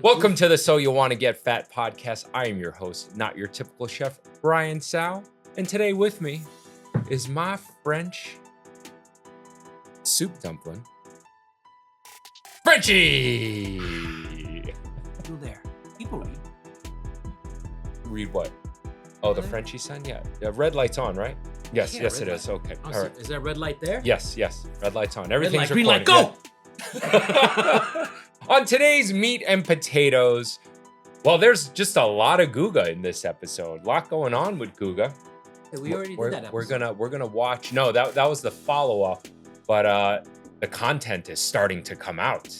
Welcome to the So You Wanna Get Fat podcast. I am your host, not your typical chef, Brian Sao. And today with me is my French soup dumpling, Frenchy. Still there. People read. Read what? Oh, the Frenchy sign? Yeah. The red light's on, right? Yes, Yeah, yes red it is. Okay. Oh, All so right. is there a red light there? Yes. Red light's on. Red Everything's light, green light, recorded. go! Yeah. On today's meat and potatoes, well, there's just a lot of Guga in this episode. A lot going on with Guga. Hey, we already did that episode. We're gonna watch. No, that was the follow-up, but the content is starting to come out.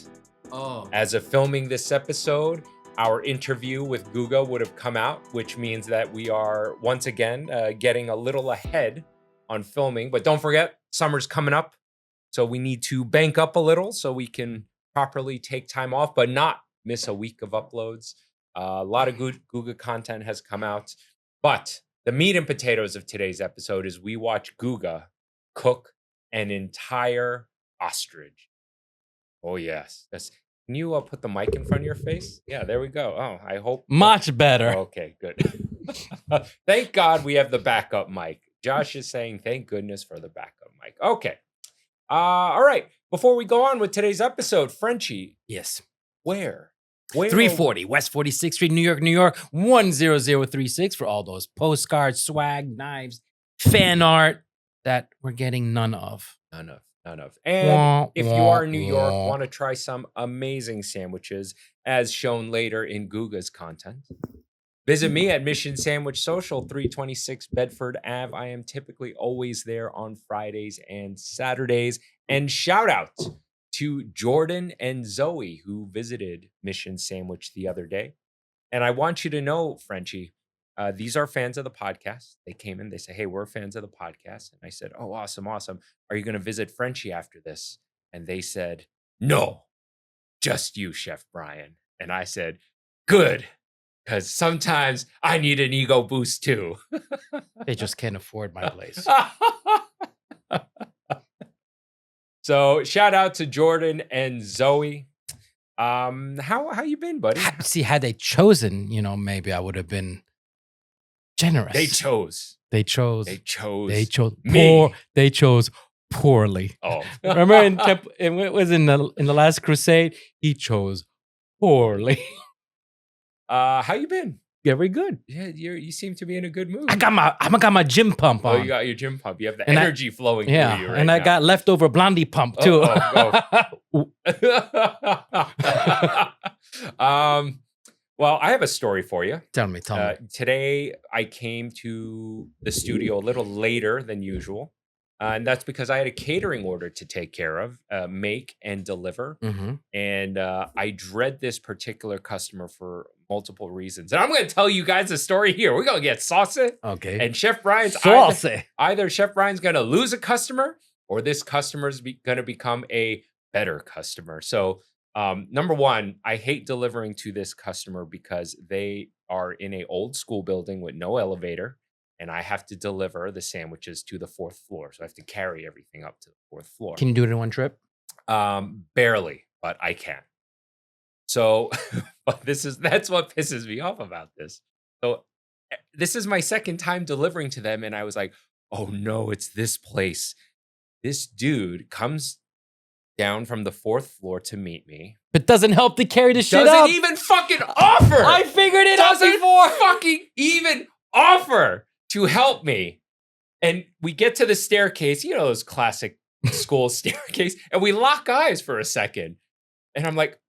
Oh. As of filming this episode, our interview with Guga would have come out, which means that we are once again getting a little ahead on filming. But don't forget, summer's coming up, so we need to bank up a little so we can properly take time off, but not miss a week of uploads. A lot of good Guga content has come out, but the meat and potatoes of today's episode is we watch Guga cook an entire ostrich. Oh yes, can you put the mic in front of your face? Yeah, there we go. Oh, I hope much better. Okay, good. Thank God we have the backup mic. Josh is saying thank goodness for the backup mic. Okay. All right. Before we go on with today's episode, Frenchy, Yes. where 340 West 46th Street, New York, 10036 for all those postcards, swag, knives, fan art that we're getting none of. None of. And if you are in New York, want to try some amazing sandwiches, as shown later in Guga's content, visit me at Mission Sandwich Social, 326 Bedford Ave. I am typically always there on Fridays and Saturdays. And shout out to Jordan and Zoe, who visited Mission Sandwich the other day. And I want you to know, Frenchie, these are fans of the podcast. They came in, they say, hey, we're fans of the podcast. And I said, oh, awesome. Are you going to visit Frenchie after this? And they said, no, just you, Chef Brian. And I said, good, because sometimes I need an ego boost too. They just can't afford my place. So shout out to Jordan and Zoe. How you been, buddy? See, had they chosen, maybe I would have been generous. They chose me. They chose poorly. Oh, remember it was in the last crusade. He chose poorly. How you been? Very good. Yeah, you seem to be in a good mood. I got my gym pump on. Oh, you got your gym pump. You have the energy flowing through you right and I got leftover blondie pump too. Well, I have a story for you. Tell me. Today, I came to the studio a little later than usual. And that's because I had a catering order to take care of, make and deliver. Mm-hmm. And I dread this particular customer for multiple reasons. And I'm going to tell you guys the story here. We're going to get saucy. Okay. And Chef Brian's either Chef Brian's going to lose a customer or this customer's going to become a better customer. So number one, I hate delivering to this customer because they are in an old school building with no elevator. And I have to deliver the sandwiches to the 4th floor. So I have to carry everything up to the 4th floor. Can you do it in one trip? Barely, but I can. So, but that's what pisses me off about this. So this is my second time delivering to them. And I was like, oh no, it's this place. This dude comes down from the 4th floor to meet me. But doesn't help to carry the shit up. Doesn't even fucking offer. I figured it out before. Fucking even offer to help me. And we get to the staircase, those classic school staircase, and we lock eyes for a second. And I'm like,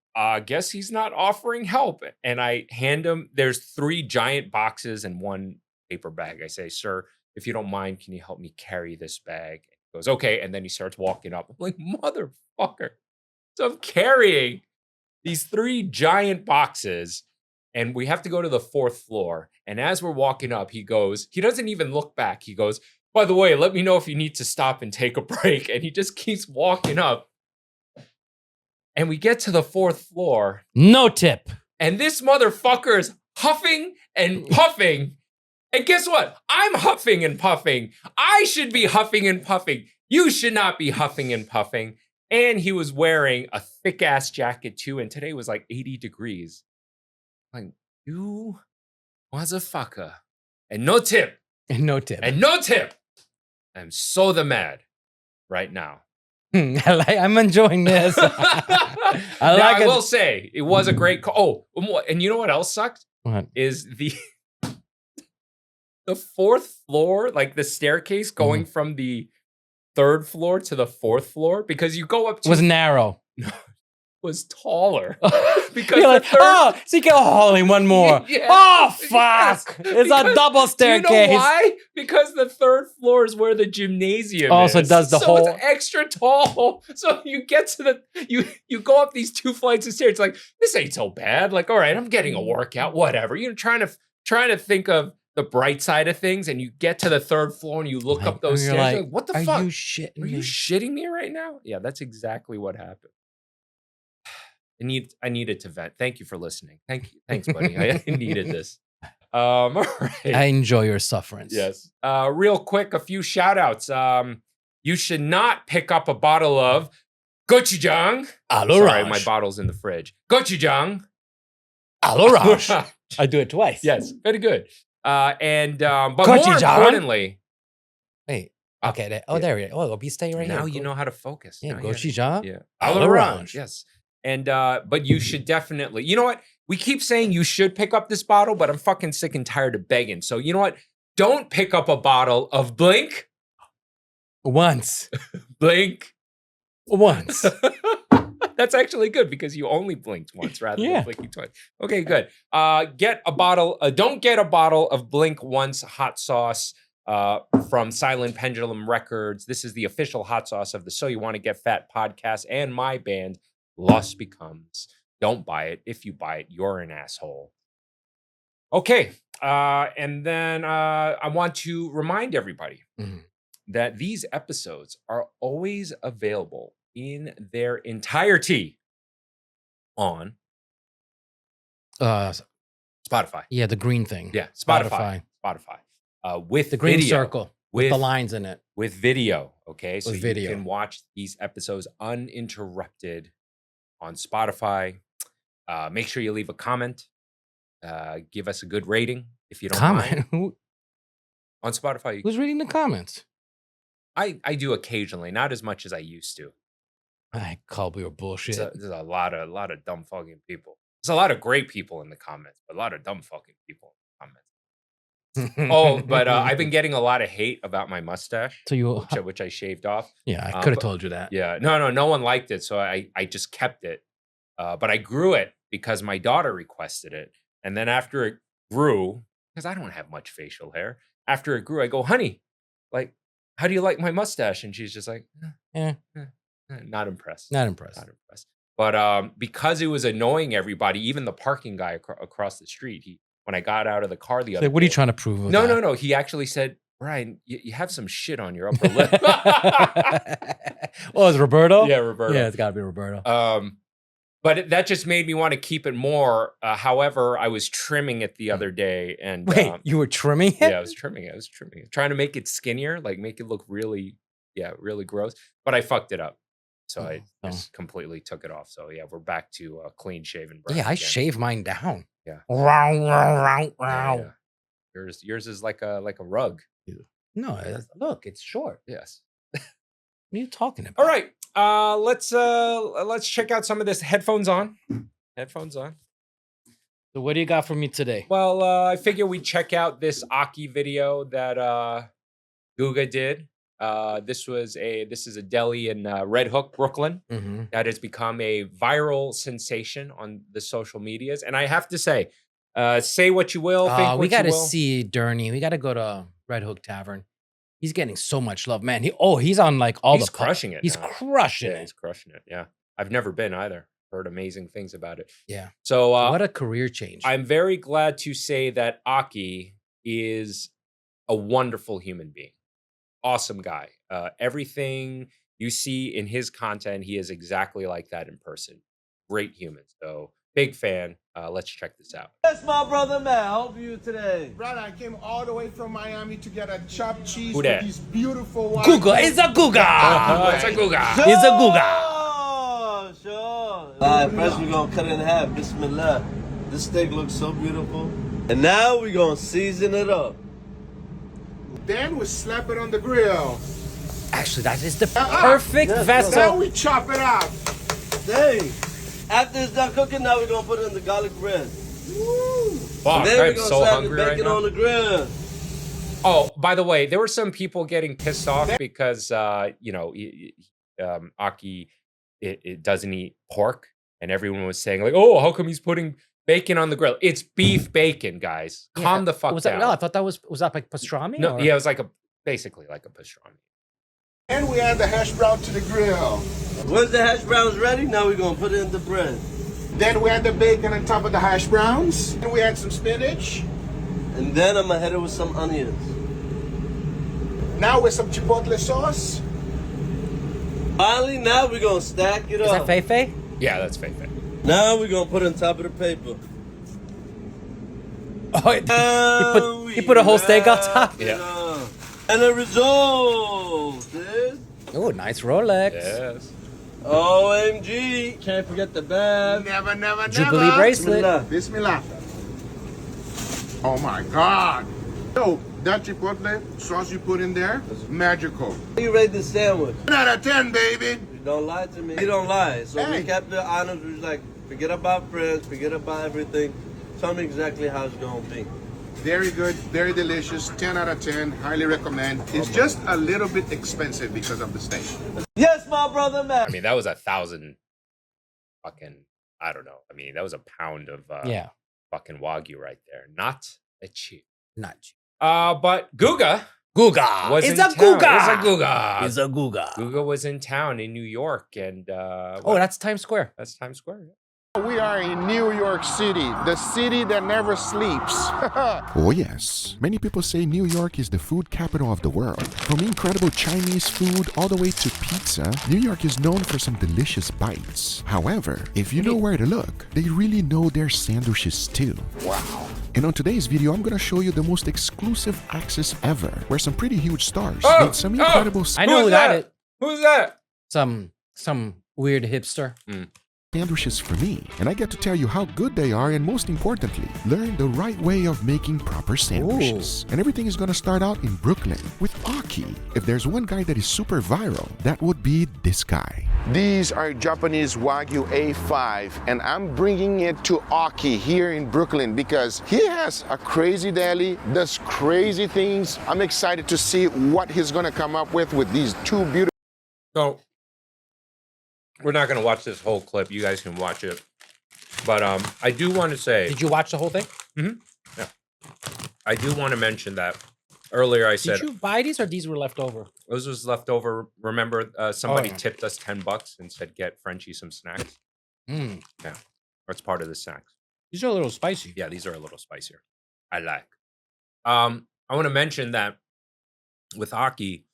guess he's not offering help. And I hand him, there's 3 giant boxes and 1 paper bag. I say, sir, if you don't mind, can you help me carry this bag? He goes, okay. And then he starts walking up. I'm like, motherfucker. So I'm carrying these 3 giant boxes. And we have to go to the 4th floor. And as we're walking up, he doesn't even look back. He goes, by the way, let me know if you need to stop and take a break. And he just keeps walking up. And we get to the 4th floor. No tip. And this motherfucker is huffing and puffing. And guess what? I'm huffing and puffing. I should be huffing and puffing. You should not be huffing and puffing. And he was wearing a thick ass jacket too. And today was like 80 degrees. Like, you motherfucker. And no tip. And no tip. And no tip. I'm so the mad right now. I'm enjoying this. I will say, it was a great call. Oh, and you know what else sucked? What? Is the fourth floor, like the staircase going from the third floor to the fourth floor, because you go up to was narrow. was taller. Because you're like, third, so you go, only one more. Yeah. Oh, fuck. Yes, It's a double staircase. Do you know why? Because the third floor is where the gymnasium is. So it does the whole. It's extra tall. So you get to the, you go up these 2 flights of stairs. It's like, this ain't so bad. Like, all right, I'm getting a workout, whatever. You're trying to think of the bright side of things, and you get to the third floor and you look up those stairs. Like, you're like, what the fuck? Are you shitting me? Are you shitting me right now? Yeah, that's exactly what happened. I needed to vent. Thank you for listening. Thanks, buddy. I needed this. All right. I enjoy your sufferance. Yes. Real quick, a few shout outs. You should not pick up a bottle of Gochujang. Sorry, my bottle's in the fridge. Gochujang. I do it twice. Yes, very good. But Gochujang? more importantly, wait. Okay. There we go. Be stay right now here. You know how to focus. Yeah, Gochujang. Yeah. Orange. Yes. And but you should definitely, you know what? We keep saying you should pick up this bottle, but I'm fucking sick and tired of begging. So you know what? Don't pick up a bottle of Blink. Once. Blink. Once. That's actually good because you only blinked once rather than blinking twice. Okay, good. Don't get a bottle of Blink Once hot sauce from Silent Pendulum Records. This is the official hot sauce of the So You Want to Get Fat podcast and my band, Lost Becomes. Don't buy it. If you buy it, you're an asshole. Okay. And then I want to remind everybody that these episodes are always available in their entirety on Spotify. Yeah, the green thing. Yeah, Spotify. With the green video, circle with the lines in it. With video, okay? So you can watch these episodes uninterrupted on Spotify. Make sure you leave a comment. Give us a good rating if you don't mind. On Spotify. Who's reading the comments? I do occasionally, not as much as I used to. I call we were bullshit. There's a lot of dumb fucking people. There's a lot of great people in the comments, but a lot of dumb fucking people in the comments. But I've been getting a lot of hate about my mustache, which I shaved off. Yeah, I could have told you that. Yeah, no one liked it, so I just kept it. But I grew it because my daughter requested it, and then after it grew, because I don't have much facial hair, after it grew, I go, honey, like, how do you like my mustache? And she's just like, not impressed. Not impressed. But because it was annoying everybody, even the parking guy across the street, when I got out of the car the other day. What are you trying to prove? No. He actually said, Brian, you have some shit on your upper lip. Oh, it's Roberto? Yeah, Roberto. Yeah, it's got to be Roberto. But that just made me want to keep it more. However, I was trimming it the other day. And wait, you were trimming it? Yeah, I was trimming it. Trying to make it skinnier, like make it look really gross. But I fucked it up. So I just completely took it off. So yeah, we're back to clean shaven. Yeah, I shave mine down. Yeah. Yeah. Yours is like a rug. No, look, it's short. Yes. What are you talking about? All right. Let's check out some of this. Headphones on. So what do you got for me today? Well, I figure we check out this Ocky video that Guga did. This is a deli in Red Hook, Brooklyn, that has become a viral sensation on the social medias. And I have to say what you will, think what we got to you will. see Durney. We got to go to Red Hook Tavern. He's getting so much love, man. He's on like all he's crushing it. He's crushing it. He's crushing it. Yeah, I've never been either. Heard amazing things about it. Yeah. So what a career change. I'm very glad to say that Ocky is a wonderful human being. Awesome guy. Everything you see in his content, he is exactly like that in person. Great human. So big fan. Let's check this out. That's my brother Matt. How are you today? Brother, I came all the way from Miami to get a chopped cheese Who with that? these beautiful white. Guga. It's a Guga. It's a Guga. It's a Guga. Sure. All right, first we're going to cut it in half. Bismillah. This steak looks so beautiful. And now we're gonna season it up. Then we slap it on the grill. Actually, that is the perfect Yes, vessel. Now we chop it up. Dang. After it's done cooking, now we're gonna put it in the garlic bread. Fuck, Then we're I'm gonna so slap hungry the right bacon now. on the grill. Oh, by the way, there were some people getting pissed off because you know, Ocky it doesn't eat pork, and everyone was saying like, "Oh, how come he's putting bacon on the grill?" It's beef bacon, guys. Calm the fuck was down. That, no, I thought that was that like pastrami? No, or? yeah, it was like basically like a pastrami. And we add the hash brown to the grill. Once the hash browns ready, now we're gonna put it in the bread. Then we add the bacon on top of the hash browns. And we add some spinach. And then I'm gonna hit it with some onions. Now with some chipotle sauce. Finally, now we're gonna stack it Is up. that Feifei? Yeah, that's fake. Now we're gonna put it on top of the paper. Oh, he put a whole steak on top. Yeah. And the result is Oh, nice Rolex. Yes. OMG. Can't forget the bag. Never, never, Jubilee never. bracelet. Bismillah. Oh my God. So that chipotle sauce you put in there, magical. How you rate this sandwich? 10 out of 10, baby. You don't lie to me. You don't lie. So Hey. we kept the honors. We was like, forget about friends, forget about everything. Tell me exactly how it's gonna be. Very good, very delicious. 10 out of 10. Highly recommend. It's just a little bit expensive because of the steak. Yes, my brother man. I mean, that was 1,000 fucking, I don't know. I mean, that was a pound of Yeah, fucking Wagyu right there. Not a cheap. not cheap. But Guga Guga. was It's in a town. Guga. It's a Guga. It's a Guga. Guga was in town in New York, and Oh, that's Times Square. that's Times Square. Yeah. We are in New York City, the city that never sleeps. Oh yes, many people say New York is the food capital of the world. From incredible Chinese food all the way to pizza, New York is known for some delicious bites. However, if you know where to look, they really know their sandwiches too. Wow. And on today's video, I'm gonna show you the most exclusive access ever, where some pretty huge stars made some incredible I know who got it. Who's that? Some weird hipster. sandwiches for me, and I get to tell you how good they are, and most importantly, learn the right way of making proper sandwiches. And everything is gonna start out in Brooklyn with Ocky. If there's one guy that is super viral, that would be this guy. These are Japanese Wagyu A5, and I'm bringing it to Ocky here in Brooklyn because he has a crazy deli, does crazy things. I'm excited to see what he's gonna come up with these two beautiful. So we're not gonna watch this whole clip. You guys can watch it, but I do want to say. Did you watch the whole thing? Yeah. I do want to mention that earlier I said Did you buy these or these were left over? this was left over. Remember, somebody yeah. tipped us $10 and said get Frenchie some snacks. Mm. Yeah, that's part of the snacks. These are a little spicy. Yeah, these are a little spicier. I like. I want to mention that with Ocky,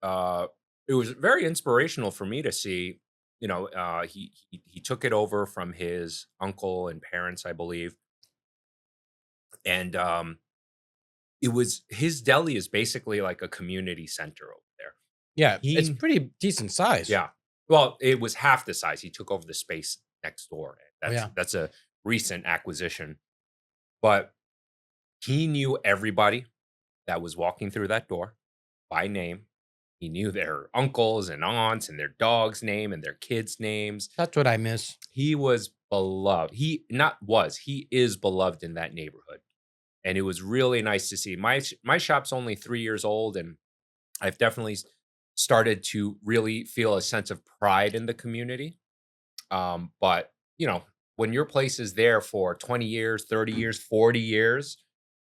it was very inspirational for me to see. You know, he took it over from his uncle and parents, I believe, and it was his deli is basically like a community center over there. Yeah, it's pretty decent size. Yeah, well, it was half the size. He took over the space next door. That's a recent acquisition, but he knew everybody that was walking through that door by name. He knew their uncles and aunts and their dog's name and their kids' names. That's what I miss. He was beloved. He is beloved in that neighborhood. And it was really nice to see. My shop's only 3 years old, and I've definitely started to really feel a sense of pride in the community. But, you know, when your place is there for 20 years, 30 years, 40 years,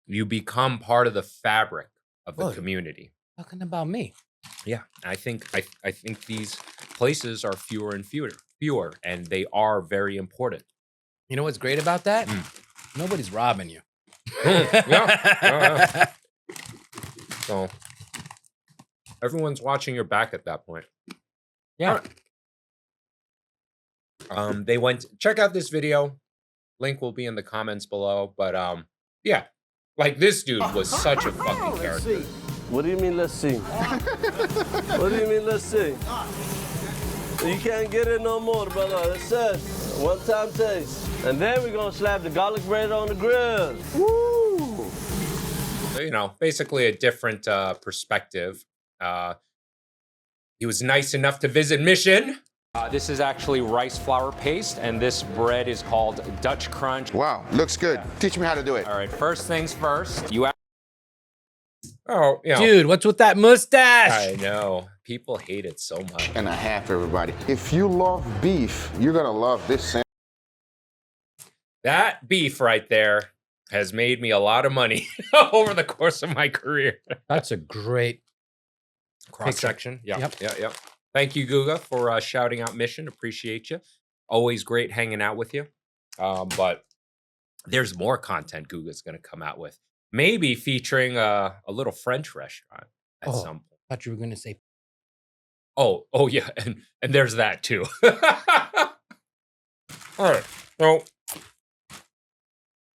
you become part of the fabric of the community. Talking about me. Yeah, I think these places are fewer and fewer, and they are very important. You know what's great about that? Nobody's robbing you. Yeah. So everyone's watching your back at that point. Yeah. They went check out this video. Link will be in the comments below. But yeah, like this dude was such a fucking character. What do you mean, let's see? What do you mean, let's see? You can't get it no more, brother. That's it. one-time taste. And then we're gonna slap the garlic bread on the grill. Woo! So, you know, basically a different perspective. He was nice enough to visit Mission. This is actually rice flour paste, and this bread is called Dutch Crunch. Wow, looks good. Teach me how to do it. All right, first things first. Oh, you know, Dude, what's with that mustache? I know. People hate it so much. And a half, everybody. If you love beef, you're gonna love this sandwich. That beef right there has made me a lot of money over the course of my career. That's a great Cross section. Yeah. Yep. Yeah. Thank you, Guga, for shouting out Mission. Appreciate you. Always great hanging out with you. But there's more content Guga's going to come out with. Maybe featuring a little French restaurant at some point. I thought you were going to say. Oh, yeah. And there's that too. All right. So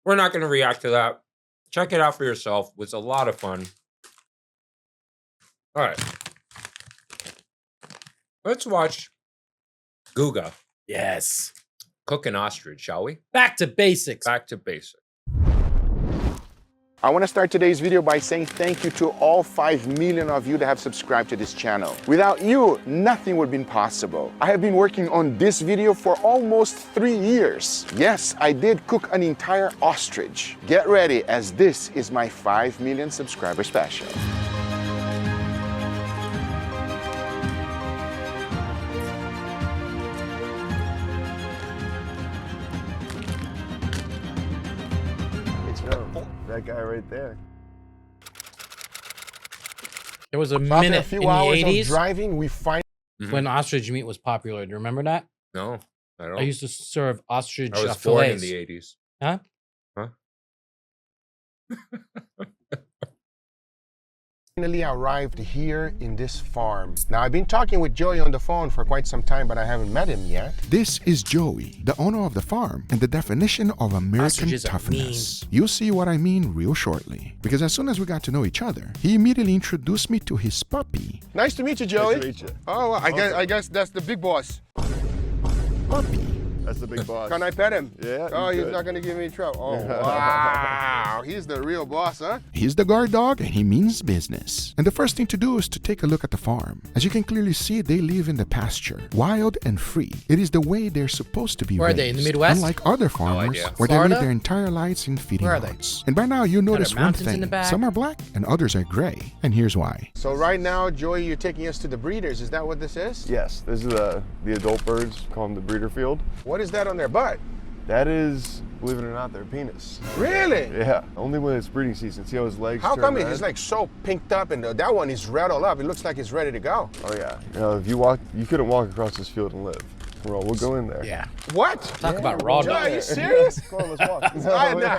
we're not going to react to that. Check it out for yourself. It was a lot of fun. All right. Let's watch Guga Yes. cook an ostrich, shall we? Back to basics. Back to basics. I want to start today's video by saying thank you to all 5 million of you that have subscribed to this channel. Without you, nothing would have been possible. I have been working on this video for almost 3 years. Yes, I did cook an entire ostrich. Get ready, as this is my 5 million subscriber special. That guy right there. There was a After minute a few in the hours 80s of driving, we find when ostrich meat was popular. Do you remember that? No, I don't. I used to serve ostrich I was born in fillets. the 80s. Huh? finally arrived here in this farm. Now, I've been talking with Joey on the phone for quite some time, but I haven't met him yet. This is Joey, the owner of the farm, and the definition of American Ostriches are toughness. You'll see what I mean real shortly. Because as soon as we got to know each other, he immediately introduced me to his puppy. Nice to meet you, Joey. Nice to meet you. Oh, well, I guess that's the big boss. Puppy. That's the big boss. Can I pet him? Yeah. Oh, you he's could. not gonna give me trouble. Oh, wow. He's the real boss, huh? He's the guard dog and he means business. And the first thing to do is to take a look at the farm. As you can clearly see, they live in the pasture, wild and free. It is the way they're supposed to be Where are raised. they, in the Midwest? Unlike other farmers, idea. where they Florida? live their entire lives in feeding Where are they? lots. And by now, you notice one mountains in thing. the back? Some are black and others are gray. And here's why. So right now, Joey, you're taking us to the breeders. Is that what this is? Yes, this is the adult birds, call them the breeder field. What is that on their butt? That is, believe it or not, their penis. Really? Yeah, only when it's breeding season. See how his legs How turn come red? he's like so pinked up and that one is red all up? It looks like it's ready to go. Oh yeah. You know, if you walk, you couldn't walk across this field and live. We'll go in there. Yeah. What? Talk about raw Joey, dog. are you serious? Come on, let's walk.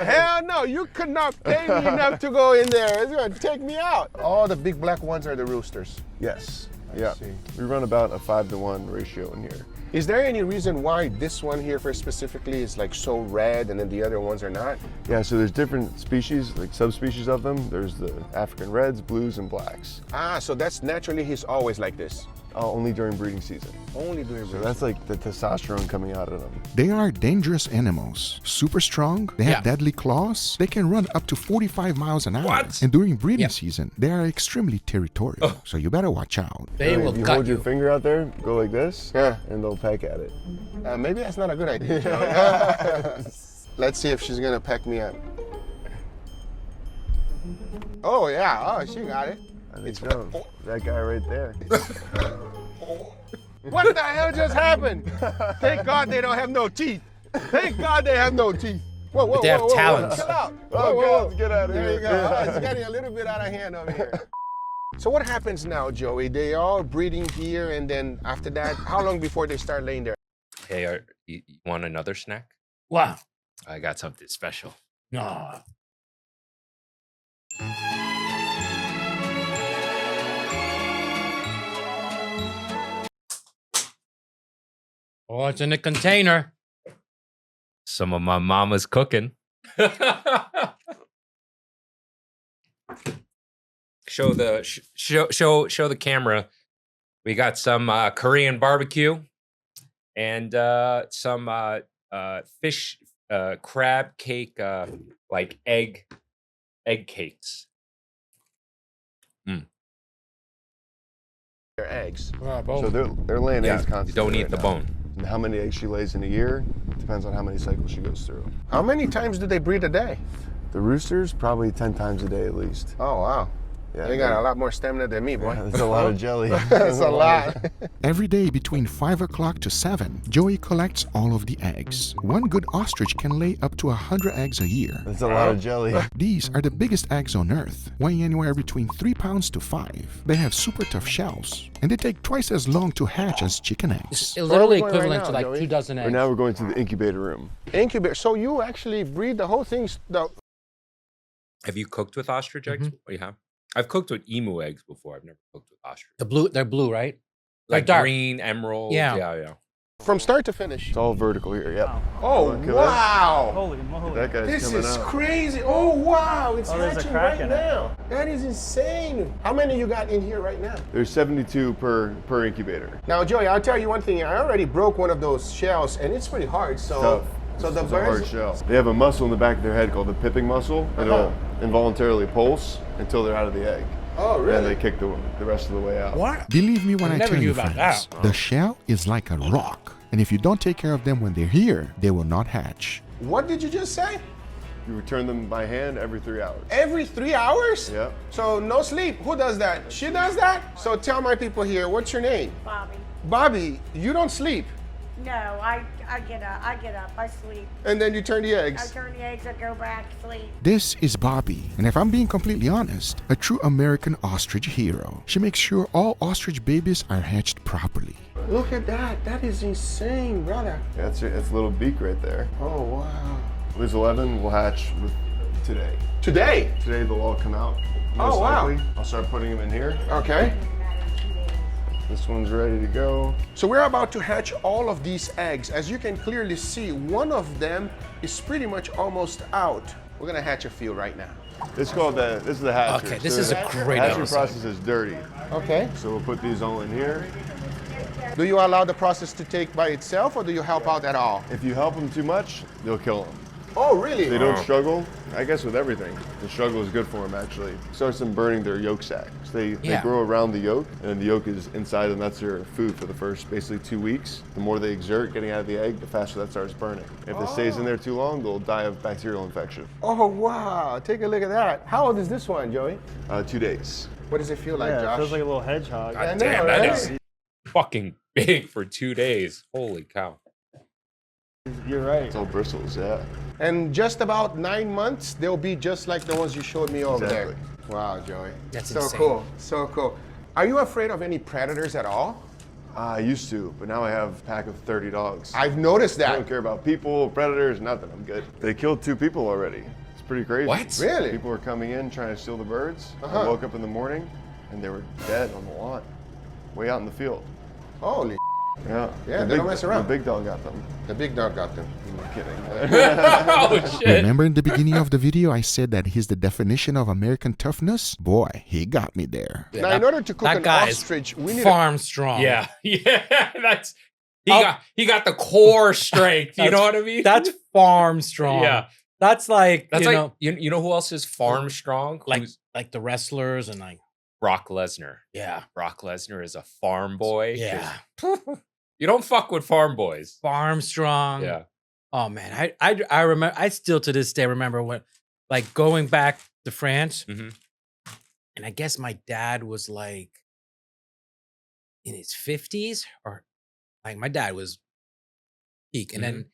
Hell no, you could not pay me enough to go in there. It's gonna take me out. All the big black ones are the roosters. Yes. I Yeah. see. We run about a 5-to-1 ratio in here. Is there any reason why this one here for specifically is like so red and then the other ones are not? Yeah, so there's different species, like subspecies of them. There's the African reds, blues, and blacks. Ah, so that's naturally he's always like this. Only during breeding season. Only doing So that's like the testosterone coming out of them. They are dangerous animals. Super strong. They have Yeah. deadly claws. They can run up to 45 miles an hour. What? And during breeding Yep. season, they are extremely territorial. So you better watch out. They Really, will if you cut hold your you. finger out there, go like this, Yeah. and they'll peck at it. Maybe that's not a good idea, Joey. Let's see if she's gonna peck me up. Oh yeah, oh she got it. I think so. That guy right there. What the hell just happened? Thank God they don't have no teeth. Thank God they have no teeth. Whoa, whoa, But they have whoa, whoa, talons. Chill out. Oh, Whoa, whoa, God, whoa. let's get out of There here. you go. Oh, it's getting a little bit out of hand over here. So what happens now, Joey? They all breeding here, and then after that, how long before they start laying their? Hey, you want another snack? Wow. I got something special. No. Oh, it's in a container. Some of my mama's cooking. Show the camera. We got some Korean barbecue and some fish crab cake, like egg cakes. Their eggs. So they're laying eggs You constantly. don't eat right the now. bone. And how many eggs she lays in a year depends on how many cycles she goes through. How many times do they breed a day? The roosters, probably 10 times a day at least. Oh, wow. Yeah, They got a lot more stamina than me, boy. That's a lot of jelly. That's a lot. Every day between 5 o'clock to 7, Joey collects all of the eggs. One good ostrich can lay up to 100 eggs a year. That's a lot of jelly. These are the biggest eggs on Earth, weighing anywhere between 3 pounds to 5. They have super tough shells, and they take twice as long to hatch as chicken eggs. It's literally Where are we going equivalent right to now, like Joey? 2 dozen Right eggs. now we're going to the incubator room. Incubator. So you actually breed the whole thing. Have you cooked with ostrich eggs? Oh, you have? I've cooked with emu eggs before. I've never cooked with ostrich. They're blue, right? Like dark. green, emerald. Yeah. Yeah. From start to finish. It's all vertical here, yep. Oh, Look at wow. Holy moly. That guy's This coming is out. crazy. Oh, wow. It's Oh, there's a hatching crack right in it. now. That is insane. How many you got in here right now? There's 72 per incubator. Now, Joey, I'll tell you one thing. I already broke one of those shells, and it's pretty hard. So, Tough. so the It's a hard birds. shell. They have a muscle in the back of their head called the pipping muscle, and it'll involuntarily pulse until they're out of the egg. Oh, And really? they kick the rest of the way out. What? Believe me when I never tell knew you, about friends, that. the shell is like a rock. And if you don't take care of them when they're here, they will not hatch. What did you just say? You return them by hand every 3 hours. Every 3 hours? Yep. So no sleep. Who does that? She does that? So tell my people here, what's your name? Bobby. Bobby, you don't sleep. No, I get up, I sleep. And then you turn the I eggs. turn the eggs, I go back, sleep. This is Bobby, and if I'm being completely honest, a true American ostrich hero. She makes sure all ostrich babies are hatched properly. Look at that. That is insane, brother. Yeah, that's a little beak right there. Oh, wow. These 11 will hatch today. Today? Today they'll all come out. Oh, Most wow. likely. I'll start putting them in here. Okay. This one's ready to go. So we're about to hatch all of these eggs. As you can clearly see, one of them is pretty much almost out. We're gonna hatch a few right now. This is the hatcher. Okay, this So is a the great hatching episode. process is dirty. Okay. So we'll put these all in here. Do you allow the process to take by itself, or do you help out at all? If you help them too much, they'll kill them. Oh, really? They don't struggle. I guess with everything, the struggle is good for them actually. It starts them burning their yolk sac. So they grow around the yolk, and the yolk is inside, and that's their food for the first basically 2 weeks. The more they exert getting out of the egg, the faster that starts burning. If it stays in there too long, they'll die of bacterial infection. Oh, wow. Take a look at that. How old is this one, Joey? 2 days. What does it feel like, Yeah, it Josh? feels like a little hedgehog. I know, Damn, that right? is fucking big for 2 days. Holy cow. You're right. It's all bristles, yeah. And just about 9 months, they'll be just like the ones you showed me over Exactly. there. Wow, Joey. That's so insane. cool. So cool. Are you afraid of any predators at all? I used to, but now I have a pack of 30 dogs. I've noticed I that. don't care about people, predators, nothing. I'm good. They killed 2 people already. It's pretty crazy. What? Really? People were coming in trying to steal the birds. Uh-huh. I woke up in the morning and they were dead on the lawn, way out in the field. Holy Yeah. Yeah, The they big- don't mess around. The big dog got them. The big dog got them. I'm kidding. Oh shit. Remember in the beginning of the video I said that he's the definition of American toughness? Boy, he got me there. Now, in order to cook that an guy is ostrich, we need farm strong. Yeah. That's he got the core strength. You know what I mean? That's farm strong. Yeah. That's like That's you like know, you know who else is farm strong? like Who's like the wrestlers and like Brock Lesnar. yeah, Brock Lesnar is a farm boy. yeah, You don't fuck with farm boys. farm strong. Yeah. Oh man, I remember. I still to this day remember when, like, going back to France, Mhm. and I guess my dad was like in his 50s, or like my dad was peak, and then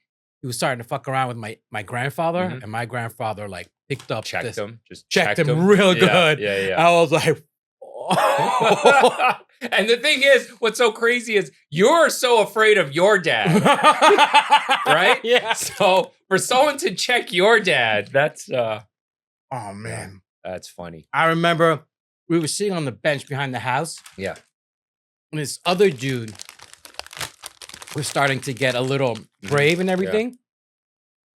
he was starting to fuck around with my grandfather, Mhm. and my grandfather like picked up Checked this, him. Just checked checked him real Yeah, good. Yeah. I was like, oh. And the thing is, what's so crazy is you're so afraid of your dad, right? Yeah. So for someone to check your dad, that's Oh man. that's funny. I remember we were sitting on the bench behind the house, Yeah. and this other dude was starting to get a little brave and everything.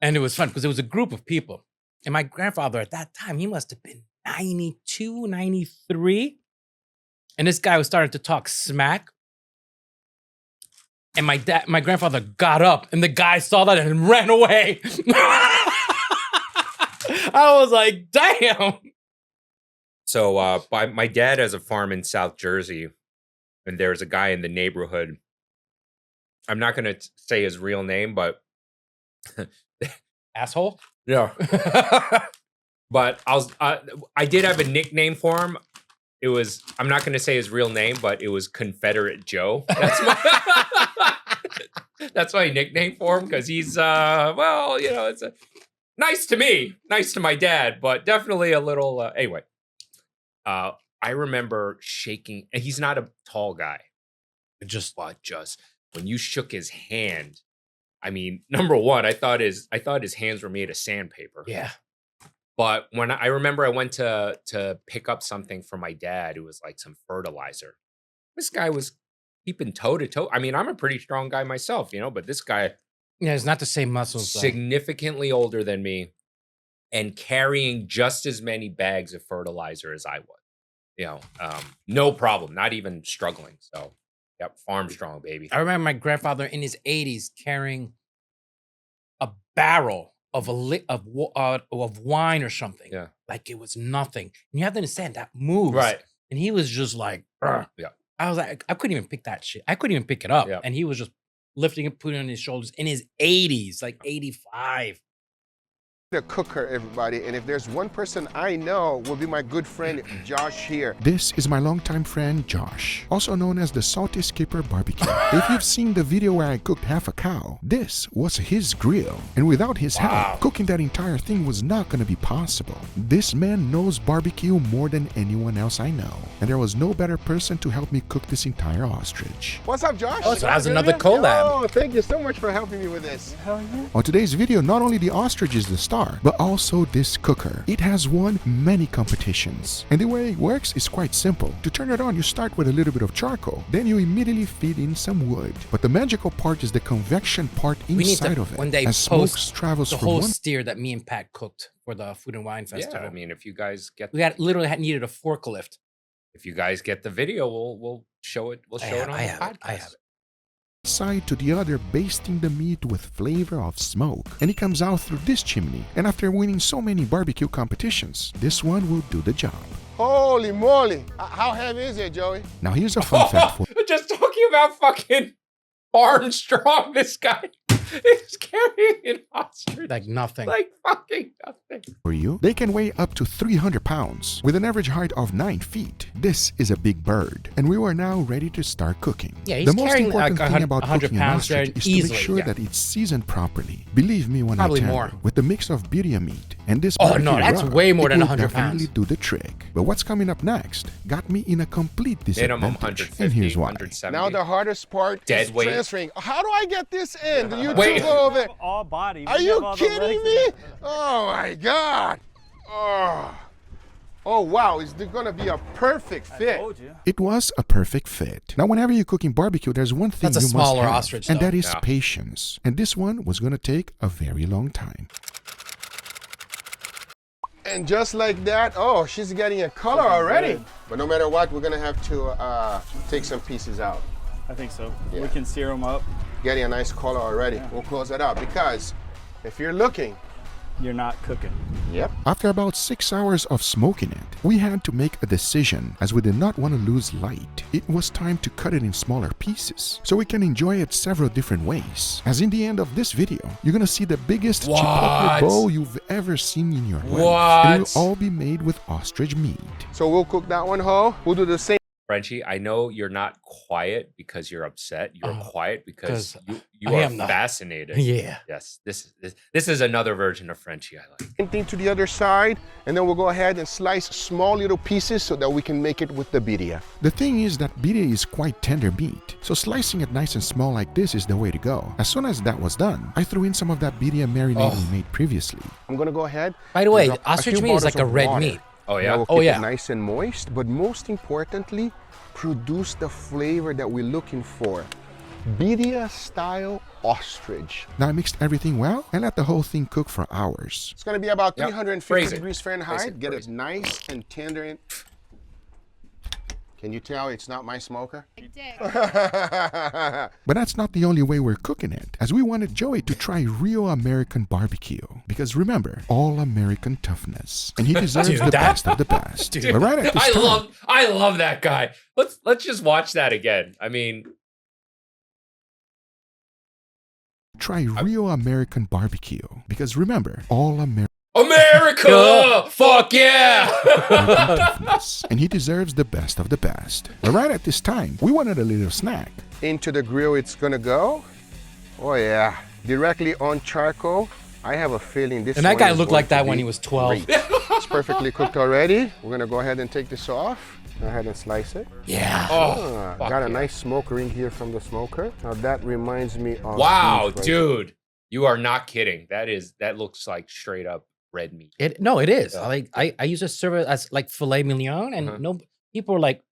And it was fun because it was a group of people. And my grandfather at that time, he must have been 92, 93. And this guy was starting to talk smack. And my grandfather got up, and the guy saw that and ran away. I was like, damn. So my dad has a farm in South Jersey, and there's a guy in the neighborhood. I'm not going to say his real name, but asshole. Yeah. But I did have a nickname for him. It was, I'm not going to say his real name, but it was Confederate Joe. That's my nickname for him, because he's well, you know, it's nice to me, nice to my dad, but definitely a little anyway. I remember shaking, and he's not a tall guy. Just when you shook his hand, I mean, number one, I thought his hands were made of sandpaper. Yeah. But when I remember I went to pick up something for my dad, it was like some fertilizer. This guy was keeping toe to toe. I mean, I'm a pretty strong guy myself, you know, but this guy, yeah, it's not the same muscles. Significantly older than me, and carrying just as many bags of fertilizer as I was. You know, no problem, not even struggling. So, yep, farm strong, baby. I remember my grandfather in his 80s carrying a barrel of of wine or something. Yeah, like it was nothing. And you have to understand that moves, right? And he was just like, yeah. I was like, I couldn't even pick that shit. I couldn't even pick it up. Yeah. And he was just lifting it, putting it on his shoulders in his 80s, like 85. The cooker, everybody, and if there's one person I know will be my good friend Josh here. This is my longtime friend Josh, also known as the Salty Skipper Barbecue. If you've seen the video where I cooked half a cow, this was his grill, and without his help, cooking that entire thing was not going to be possible. This man knows barbecue more than anyone else I know, and there was no better person to help me cook this entire ostrich. What's up, Josh? Oh, so that's another collab. Oh, thank you so much for helping me with this. Hell yeah. On today's video, not only the ostrich is the star, but also this cooker. It has won many competitions, and the way it works is quite simple. To turn it on, you start with a little bit of charcoal, then you immediately feed in some wood. But the magical part is the convection part inside of it. One day as smoke travels the from whole one steer that me and Pat cooked for the Food and Wine Festival. Yeah, I mean, if you guys get, we needed a forklift. If you guys get the video, we'll show it. We'll show it on the podcast. I have it. Side to the other, basting the meat with flavor of smoke, and it comes out through this chimney. And after winning so many barbecue competitions, this one will do the job. Holy moly! How heavy is it, Joey? Now here's a fun fact for just talking about fucking farm strong. This guy is carrying an ostrich like nothing, like fucking nothing. For you, they can weigh up to 300 pounds with an average height of 9 feet. This is a big bird, and we are now ready to start cooking. Yeah, he's the most carrying important like thing about 100 cooking an pounds ostrich is easily, to make sure that it's seasoned properly. Believe me when Probably I tell more. you, with the mix of birria meat and this Oh no, that's rub, way more it than will 100 definitely pounds. do the trick. But what's coming up next got me in a complete Minimum disadvantage, 150, and here's why. 170. Now the hardest part Dead is weight. transferring. How do I get this in? Do you Wait. go over? All body. Are We you have all the legs kidding in me? it. Oh my God! Oh wow! Is there gonna be a perfect fit? Told you. It was a perfect fit. Now, whenever you're cooking barbecue, there's one thing That's a you smaller must have, ostrich, and though. that is Yeah. patience. And this one was going to take a very long time. And just like that, oh, she's getting a color already. good. But no matter what, we're gonna have to take some pieces out. I think so. Yeah. We can sear them up. Getting a nice color already. We'll close it out because if you're looking, You're not cooking. yep. After about 6 hours of smoking it, we had to make a decision as we did not want to lose light. It was time to cut it in smaller pieces so we can enjoy it several different ways. As in the end of this video, you're gonna see the biggest What? chipotle bowl you've ever seen in your life. What? It will all be made with ostrich meat. So we'll cook that one whole. We'll do the same. Frenchie, I know you're not quiet because you're upset. You're quiet because 'cause you I are am not. fascinated. Yeah. Yes, this is another version of Frenchie I like. Same thing to the other side, and then we'll go ahead and slice small little pieces so that we can make it with the birria. The thing is that birria is quite tender meat, so slicing it nice and small like this is the way to go. As soon as that was done, I threw in some of that birria marinade we made previously. I'm gonna go ahead. By the way, and drop a ostrich few meat is like bottles a of red water. meat. Oh That yeah. will Oh, keep yeah. it nice and moist, but most importantly, produce the flavor that we're looking for. Birria style ostrich. Now I mixed everything well and let the whole thing cook for hours. It's gonna be about Yep. 350 Braise it. degrees Braise Fahrenheit. it, Get braise it nice and tender. Can you tell it's not my smoker? But that's not the only way we're cooking it, as we wanted Joey to try real American barbecue. Because remember, all American toughness. And he deserves the best of the best. Dude, But right at this time, I love that guy. Let's just watch that again. I mean, try real American barbecue. Because remember, all American fuck yeah! toughness. And he deserves the best of the best. But right at this time, we wanted a little snack. Into the grill it's gonna go. Oh yeah, directly on charcoal. I have a feeling this And that one guy is looked going like that to when be he was 12. great. It's perfectly cooked already. We're gonna go ahead and take this off. Go ahead and slice it. Yeah. Got a nice smoke ring here from the smoker. Now that reminds me of Wow, beef right dude, you are not kidding. That looks like straight up red meat. It is. I used to serve it as like filet mignon, and no people were like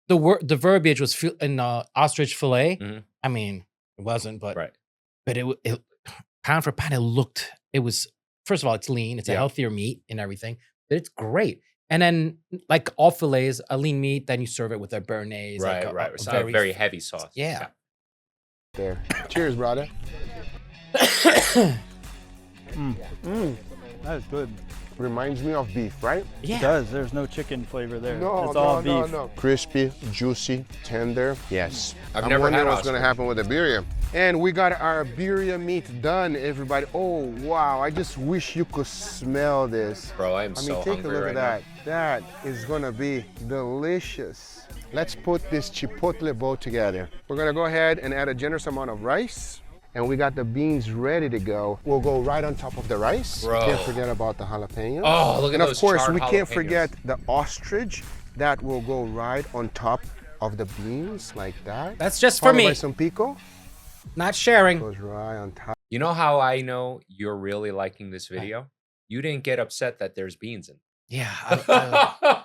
the verbiage was in ostrich fillet. I mean, it wasn't, but but it pound for pound it was first of all it's lean, it's a healthier meat and everything, but it's great. And then like all fillets, a lean meat, then you serve it with a béarnaise, Right, like right. a It's a very heavy sauce. Yeah. there. Cheers, brother. That is good. Reminds me of beef, right? It does. There's no chicken flavor there. No, it's all no, beef. no. Crispy, juicy, tender. Yes. I've I'm never wondering had what's gonna ostrich. happen with the birria. And we got our birria meat done, everybody. Oh wow! I just wish you could smell this. Bro, I am I so mean, take a hungry look right at that. That is gonna be delicious. Let's put this chipotle bowl together. We're gonna go ahead and add a generous amount of rice. And we got the beans ready to go. We'll go right on top of the rice. Bro. Can't forget about the jalapenos. Oh, look at and of those course, charred we can't jalapenos. forget the ostrich. That will go right on top of the beans like that. That's just for Followed me. by some pico. Not sharing. Goes right on top. You know how I know you're really liking this video? You didn't get upset that there's beans in it. Yeah.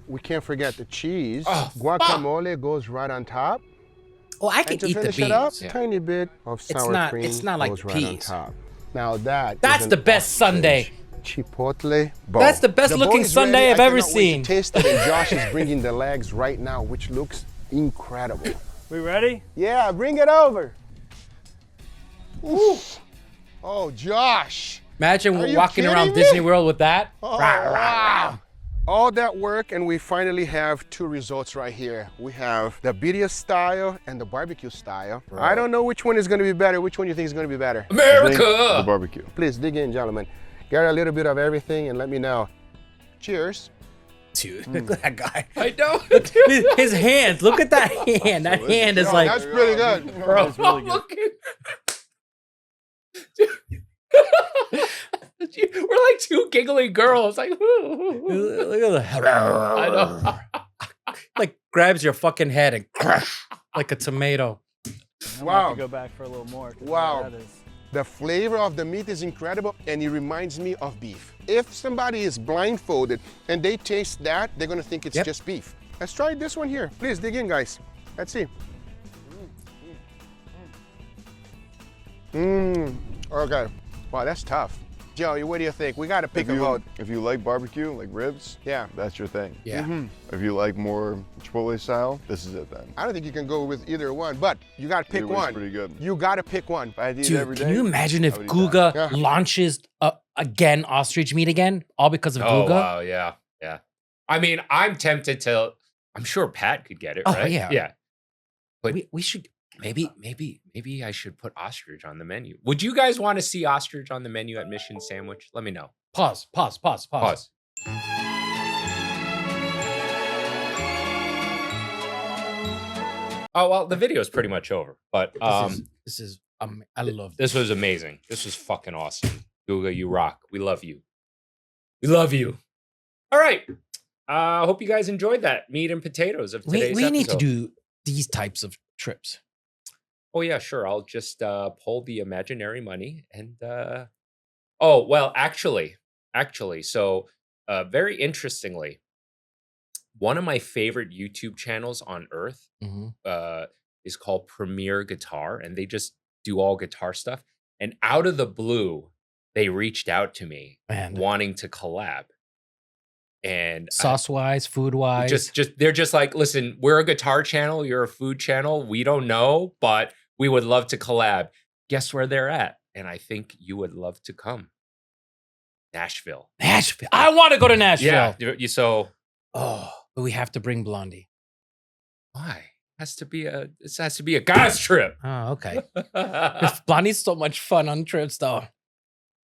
We can't forget the cheese. Oh, Guacamole goes right on top. Oh, I And can to eat the finish beans. it up, Yeah. tiny bit of sour cream it's not like goes the right on peas. top. Now that's the best sundae. Chipotle bowl. That's the best bowl looking is sundae ready. I've I ever cannot wait to seen. taste it, and Josh is bringing the legs right now, which looks incredible. We ready? Yeah, bring it over. Ooh. Oh, Josh. Imagine Are you walking around kidding me? Disney World with that. Oh, wow. All that work, and we finally have two results right here. We have the birria style and the barbecue style. I don't know which one is going to be better. Which one do you think is going to be better? The America! barbecue. Please dig in, gentlemen. Get a little bit of everything and let me know. Cheers. Dude, look at that guy. I know. His hands. Look at that hand. That hand is Yo, like, that's pretty good. Bro, That's really good. look at we're like two giggly girls. Like, look at the. I know. Like grabs your fucking head and crush like a tomato. I'm gonna Wow. have to go back for a little more. 'cause Wow. That is, The flavor of the meat is incredible and it reminds me of beef. If somebody is blindfolded and they taste that, they're gonna think it's just beef. Let's try this one here. Please dig in, guys. Let's see. Okay. Wow, that's tough. Joey, what do you think? We gotta pick a vote. If you like barbecue, like ribs, Yeah. that's your thing. Yeah. If you like more Chipotle style, this is it then. I don't think you can go with either one, but you gotta pick Either way's one. pretty good. You gotta pick one. If I had to eat it Dude, every can day, you imagine if I would eat Guga that. Yeah. launches again ostrich meat again, all because of Oh Guga? wow, yeah, yeah. I mean, I'm tempted to. I'm sure Pat could get it, Oh, right? yeah. yeah. But We should. maybe I should put ostrich on the menu. Would you guys want to see ostrich on the menu at Mission Sandwich? Let me know. Pause. Pause. Oh well, the video is pretty much over. But This is I love this was amazing. This was fucking awesome. Guga, you rock. We love you. We love you. All right. Hope you guys enjoyed that meat and potatoes of today's we need to episode. do these types of trips. Oh yeah, sure. I'll just pull the imaginary money and oh well, actually, so very interestingly, one of my favorite YouTube channels on earth is called Premier Guitar, and they just do all guitar stuff. And out of the blue, they reached out to me Man. wanting to collab. And sauce-wise, food-wise. Just they're just like, listen, we're a guitar channel, you're a food channel. We don't know, but we would love to collab. Guess where they're at? And I think you would love to come. Nashville. I want to go to Nashville. Yeah. But we have to bring Blondie. Why? This has to be a guy's trip. Oh, okay. Blondie's so much fun on trips, though.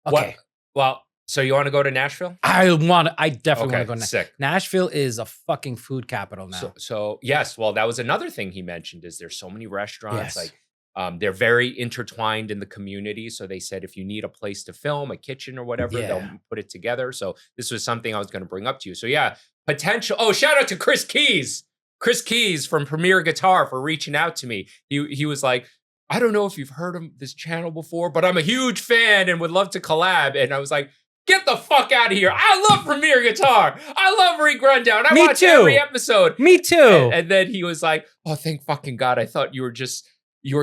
Okay. Well, so you want to go to Nashville? I definitely want to go to Nashville. Sick. Nashville is a fucking food capital now. So yes, well, that was another thing he mentioned is there's so many restaurants. Yes. Like they're very intertwined in the community. So they said if you need a place to film, a kitchen or whatever, they'll put it together. So this was something I was going to bring up to you. So yeah, potential. Oh, shout out to Chris Keys. Chris Keys from Premier Guitar for reaching out to me. He was like, I don't know if you've heard of this channel before, but I'm a huge fan and would love to collab. And I was like, get the fuck out of here. I love Premier Guitar. I love Reek Rundown. I watch every episode. Me too. And then he was like, oh, thank fucking God. I thought you were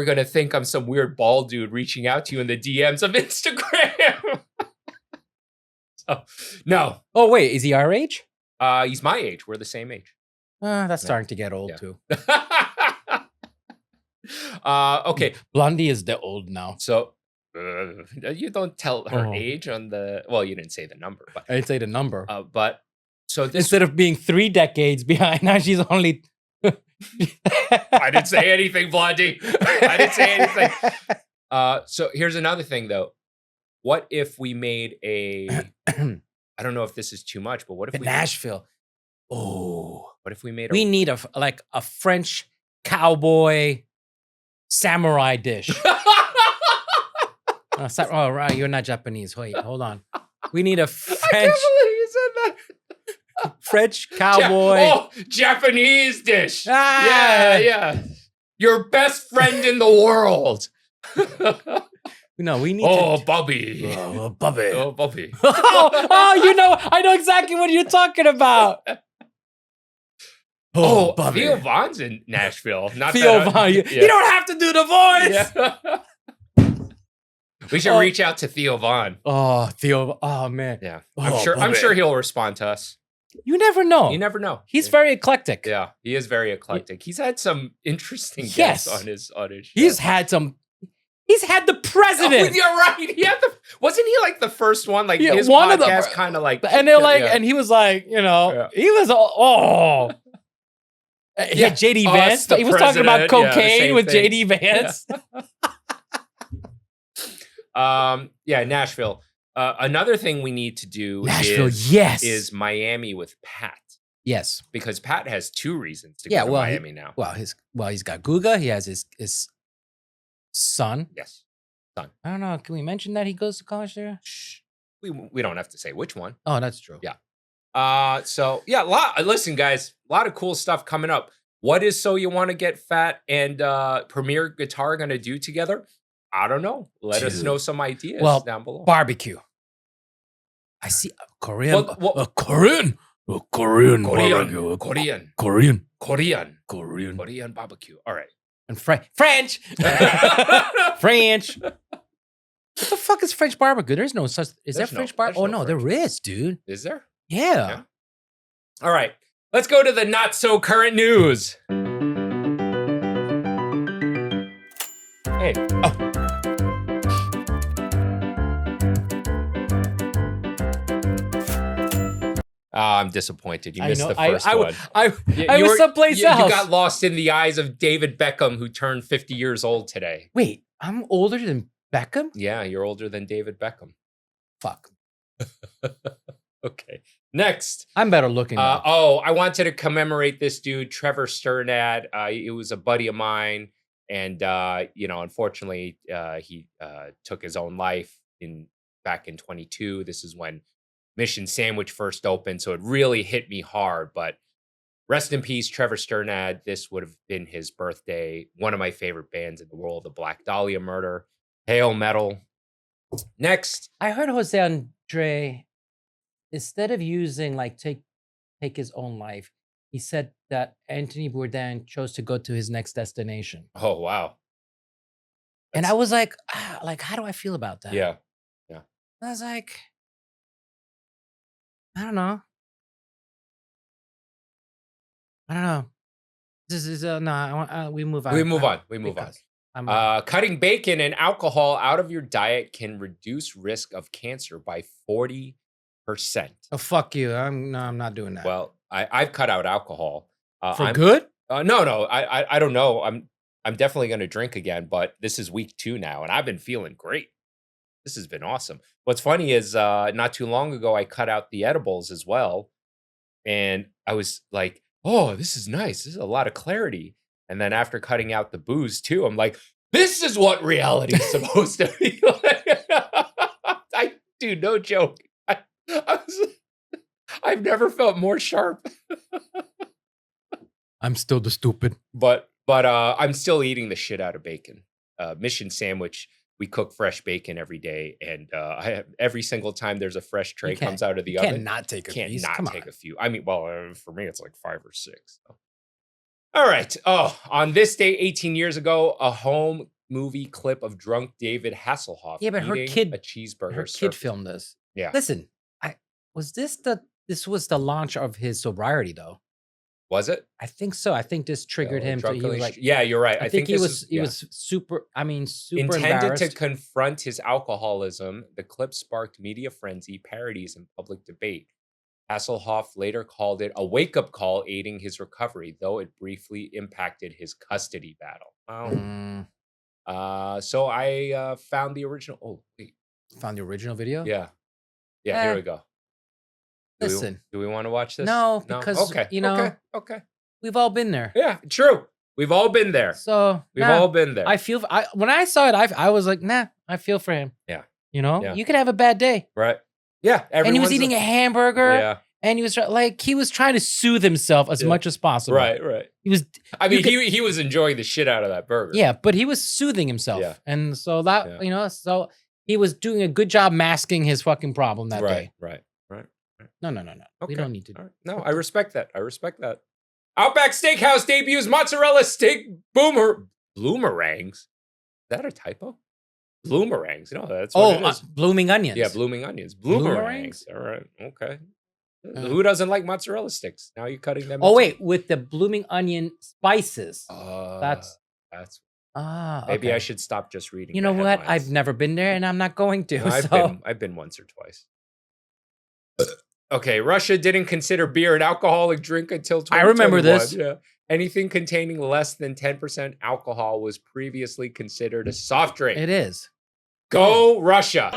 going to think I'm some weird bald dude reaching out to you in the DMs of Instagram. So, no. Oh, wait, is he our age? He's my age. We're the same age. That's starting to get old too. Okay. Blondie is the old now. So you don't tell her age on the. Well, you didn't say the number, but I didn't say the number. But so this instead of being 3 decades behind, now she's only. I didn't say anything, Blondie. I didn't say anything. So here's another thing, though. What if we made a? I don't know if this is too much, but what if we Nashville? Oh, what if we made? We need a French cowboy samurai dish. Oh, right, you're not Japanese. Wait, hold on. We need a French. I can't believe you said that. French cowboy. Japanese dish. Yeah. Your best friend in the world. No, we need. Bobby. Bobby. Oh, Bobby. I know exactly what you're talking about. Bobby. Theo Von's in Nashville. Not Theo Von. You don't have to do the voice. Yeah. We should reach out to Theo Von. Oh, Theo. Oh, man. Yeah. I'm sure he'll respond to us. You never know. You never know. He's very eclectic. Yeah, he is very eclectic. He's had some interesting guests on his show. He's had the president. Oh, you're right. Wasn't he like the first one? Like his one podcast kind of like. And they're like, and he was like, he was he had JD Vance. He was talking about cocaine with JD Vance. Nashville. Another thing we need to do is Miami with Pat. Yes. Because Pat has 2 reasons to go to Miami now. He's got Guga. He has his son. Yes. Son. I don't know. Can we mention that he goes to college there? Shh. We don't have to say which one. Oh, that's true. Yeah. Listen, guys, a lot of cool stuff coming up. What is So You Want to Get Fat and Premier Guitar going to do together? I don't know. Let us know some ideas down below. Barbecue. I see Korean. Korean barbecue. All right. And French. French. What the fuck is French barbecue? There's no such. Is there French barbecue? Oh no, there is, dude. Is there? Yeah. All right. Let's go to the not so current news. Hey. I'm disappointed. You missed the first one. I was someplace else. You got lost in the eyes of David Beckham, who turned 50 years old today. Wait, I'm older than Beckham? Yeah, you're older than David Beckham. Fuck. Okay. Next. I'm better looking. I wanted to commemorate this dude, Trevor Sternad. It was a buddy of mine. And, unfortunately, he took his own life back in 22. This is when Mission Sandwich first opened. So it really hit me hard. But rest in peace, Trevor Sternad. This would have been his birthday. One of my favorite bands in the world, the Black Dahlia Murder. Hail Metal. Next. I heard Jose Andre, instead of using take his own life, he said that Anthony Bourdain chose to go to his next destination. Oh, wow. And I was like, how do I feel about that? Yeah. I was like, I don't know. I don't know. This is no. We move on. We move on. Cutting bacon and alcohol out of your diet can reduce risk of cancer by 40%. Oh fuck you! I'm not doing that. Well, I've cut out alcohol. For good? No. I don't know. I'm definitely going to drink again, but this is week 2 now, and I've been feeling great. This has been awesome. What's funny is not too long ago, I cut out the edibles as well. And I was like, oh, this is nice. This is a lot of clarity. And then after cutting out the booze too, I'm like, this is what reality is supposed to be like. Dude, no joke. I've never felt more sharp. I'm still the stupid. But I'm still eating the shit out of bacon. Mission Sandwich, we cook fresh bacon every day, and every single time there's a fresh tray comes out of the oven. Cannot take a piece. Take a few. I mean, well, for me, it's like 5 or 6. So. All right. Oh, on this day, 18 years ago, a home movie clip of drunk David Hasselhoff. Yeah, but her kid, a cheeseburger. Her kid filmed this. Yeah. Listen, this was the launch of his sobriety, though. Was it? I think so. I think this triggered him. So he was like, yeah, you're right. I think he was super. I mean, super intended to confront his alcoholism. The clip sparked media frenzy, parodies, and public debate. Hasselhoff later called it a wake-up call aiding his recovery, though it briefly impacted his custody battle. So I found the original. Oh, wait. Found the original video? Yeah. Here we go. Listen. Do we want to watch this? No, because, Okay. We've all been there. Yeah, true. We've all been there. So we've all been there. When I saw it, I was like, nah, I feel for him. Yeah. You could have a bad day. Right. Yeah. And he was eating a hamburger. Yeah. And he was trying to soothe himself as much as possible. Right. He was. He was enjoying the shit out of that burger. Yeah, but he was soothing himself. Yeah. And so that, so he was doing a good job masking his fucking problem that day. Right. No. Okay. We don't need to. Right. No, I respect that. Outback Steakhouse debuts mozzarella steak bloomerangs. Is that a typo? Bloomerangs. No, that's what it is. Blooming onions. Yeah, blooming onions. Bloomerangs. All right. Okay. Who doesn't like mozzarella sticks? Now you're cutting them. Oh, wait. With the blooming onion spices. That's. Maybe okay. I should stop just reading. You know what? I've never been there, and I'm not going to. No, I've been once or twice. Okay, Russia didn't consider beer an alcoholic drink until 2021. I remember this. Yeah. Anything containing less than 10% alcohol was previously considered a soft drink. It is. Go Russia.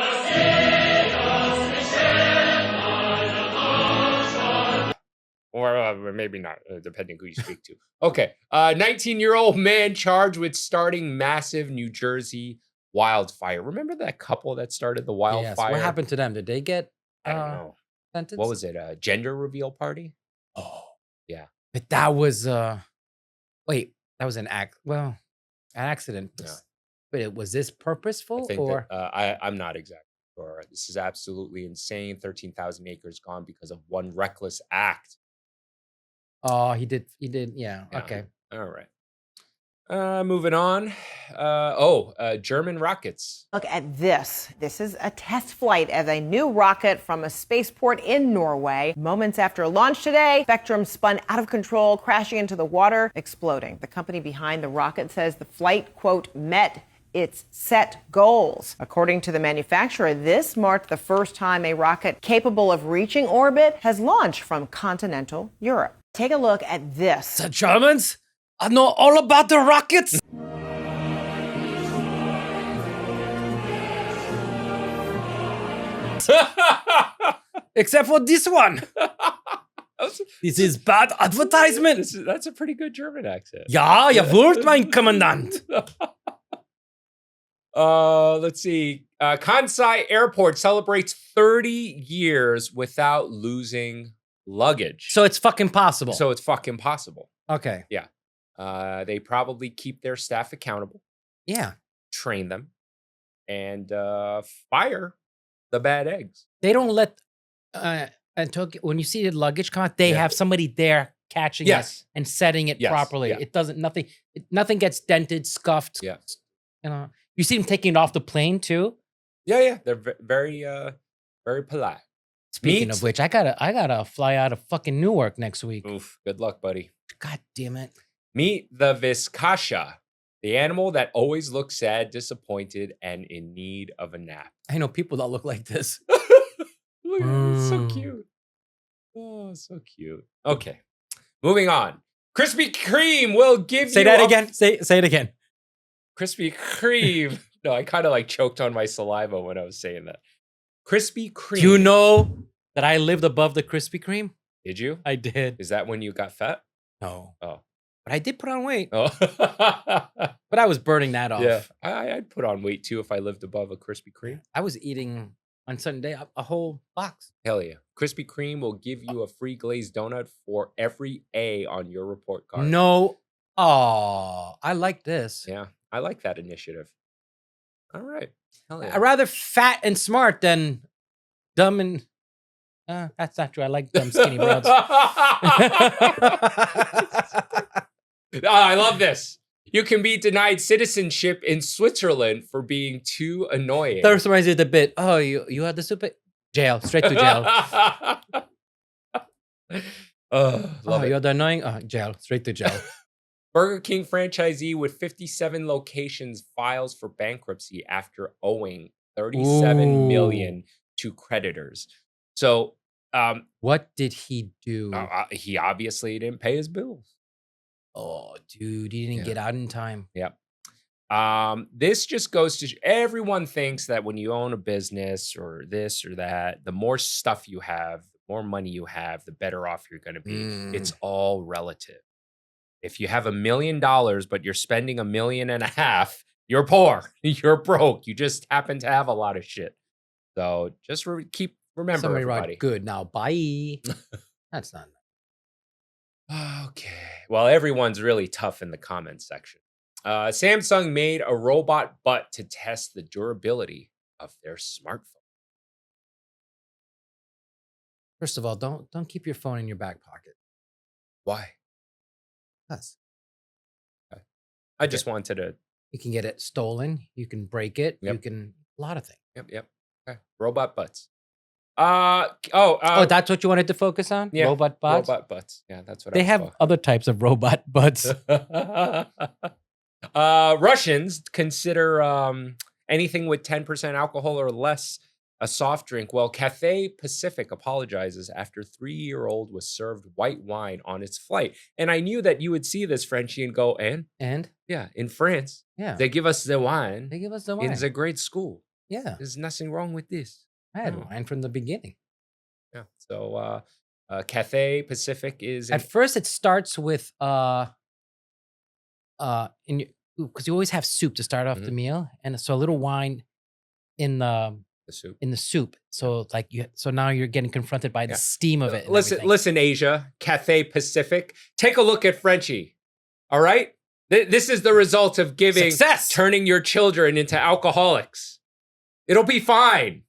Or maybe not, depending who you speak to. Okay, 19-year-old man charged with starting massive New Jersey wildfire. Remember that couple that started the wildfire? Yes. What happened to them? Did they get I don't know. sentenced? What was it? A gender reveal party? Oh. Yeah. But that was that was an accident. Yeah. But was this purposeful I think or I'm not exactly sure. This is absolutely insane. 13,000 acres gone because of one reckless act. Oh, he did. Yeah. Okay. All right. Moving on. German rockets. Look at this. This is a test flight of a new rocket from a spaceport in Norway. Moments after launch today, Spectrum spun out of control, crashing into the water, exploding. The company behind the rocket says the flight, quote, met its set goals. According to the manufacturer, this marked the first time a rocket capable of reaching orbit has launched from continental Europe. Take a look at this. The Germans? I know all about the rockets. Except for this one. This is bad advertisement. That's a pretty good German accent. Ja, jawohl, mein Kommandant. Let's see. Kansai Airport celebrates 30 years without losing luggage. So it's fucking possible. Okay. Yeah. They probably keep their staff accountable. Yeah. Train them. And fire the bad eggs. They don't let when you see the luggage come out, they have somebody there catching it and setting it properly. Yeah. It doesn't nothing gets dented, scuffed. Yeah. You see them taking it off the plane too. Yeah. They're very very polite. Speaking of which, I gotta fly out of fucking Newark next week. Oof. Good luck, buddy. God damn it. Meet the Vizcacha, the animal that always looks sad, disappointed, and in need of a nap. I know people that look like this. Look at it, it's so cute. Oh, so cute. Okay, moving on. Krispy Kreme will give you... Say that again. Say it again. Krispy Kreme. No, I kind of like choked on my saliva when I was saying that. Krispy Kreme. Do you know that I lived above the Krispy Kreme? Did you? I did. Is that when you got fat? No. Oh. But I did put on weight. Oh. But I was burning that off. Yeah, I'd put on weight too if I lived above a Krispy Kreme. I was eating on Sunday a whole box. Hell yeah. Krispy Kreme will give you a free glazed donut for every A on your report card. No. Oh, I like this. Yeah, I like that initiative. All right. Hell yeah. I'd rather fat and smart than dumb and... that's not true. I like dumb skinny broads. I love this. You can be denied citizenship in Switzerland for being too annoying. That reminds me of the bit. Oh, you had the soup? Jail. Straight to jail. Love it. You're the annoying? Jail. Straight to jail. Burger King franchisee with 57 locations files for bankruptcy after owing $37 million to creditors. So, what did he do? He obviously didn't pay his bills. Oh, dude, he didn't get out in time. Yep. This just goes to everyone thinks that when you own a business or this or that, the more stuff you have, the more money you have, the better off you're going to be. It's all relative. If you have $1 million, but you're spending $1.5 million, you're poor. You're broke. You just happen to have a lot of shit. So just remember, Somebody everybody. write, good, now bye. That's not nice. Okay. Well, everyone's really tough in the comments section. Samsung made a robot butt to test the durability of their smartphone. First of all, don't keep your phone in your back pocket. Why? Because I just wanted to... You can get it stolen. You can break it. Yep. You can... A lot of things. Yep. Okay. Robot butts. That's what you wanted to focus on? Yeah. Robot butts? Robot butts. Yeah, that's what They have other types of robot butts. Russians consider anything with 10% alcohol or less a soft drink. Well, Cathay Pacific apologizes after 3-year-old was served white wine on its flight. And I knew that you would see this, Frenchie, and go, and? Yeah, in France, they give us the wine. They give us the wine. It's a great school. Yeah. There's nothing wrong with this. I had wine from the beginning. Yeah. So Cathay Pacific is... At first, it starts with... because you always have soup to start off the meal. And so a little wine in the soup. In the soup. So so now you're getting confronted by the steam of it. Listen, Asia, Cathay Pacific. Take a look at Frenchie. All right? This is the result of turning your children into alcoholics. It'll be fine.